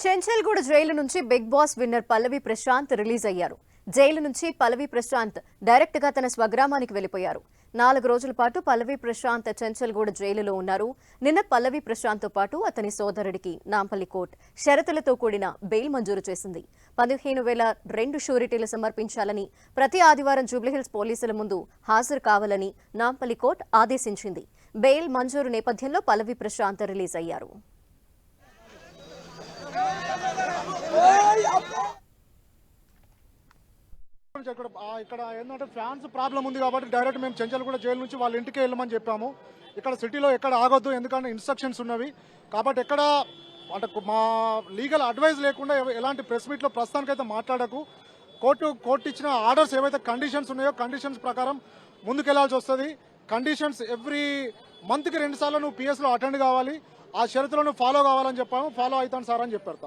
Chanchalguda jail నుంచి big boss winner పల్లవి Prashanth release అయ్యారు. Jail నుంచి పల్లవి ప్రశాంత్ డైరెక్ట్ గా తన స్వగ్రామానికి వెళ్లిపోయారు. 4 రోజుల పాటు పల్లవి ప్రశాంత్ చెంచల్గూడ జైలులో ఉన్నారు. నిన్న పల్లవి ప్రశాంత్ తో పాటు అతని సోదరుడికి నాంపల్లి కోర్టు షరతులతో కూడిన బెయిల్ మంజూరు చేసింది. 15,002 షూరిటీలు సమర్పించాలని, ప్రతి ఆదివారం జూబ్లీహిల్స్ పోలీసుల ముందు హాజరు కావాలని నాంపల్లి కోర్టు ఆదేశించింది. బెయిల్ మంజూరు నేపథ్యంలో పల్లవి ప్రశాంత్ రిలీజ్ అయ్యారు. ఇక్కడ ఏంటంటే ఫ్యాన్స్ ప్రాబ్లం ఉంది కాబట్టి డైరెక్ట్ మేము చెంచల్గూడ జైలు నుంచి వాళ్ళ ఇంటికి వెళ్ళమని చెప్పాము. ఇక్కడ సిటీలో ఎక్కడ ఆగొద్దు, ఎందుకంటే ఇన్స్ట్రక్షన్స్ ఉన్నవి కాబట్టి ఎక్కడ అంటే మా లీగల్ అడ్వైజ్ లేకుండా ఎలాంటి ప్రెస్ మీట్లో ప్రస్తుతానికైతే మాట్లాడకు. కోర్టు ఇచ్చిన ఆర్డర్స్ ఏవైతే కండిషన్స్ ఉన్నాయో కండిషన్స్ ప్రకారం ముందుకెళ్లాల్సి వస్తుంది. కండిషన్స్ ఎవ్రీ మంత్కి 2 సార్లు నువ్వు పిఎస్లో అటెండ్ కావాలి, ఆ షరతులను ఫాలో కావాలని చెప్పాము. ఫాలో అవుతాను సార్ అని చెప్పారు.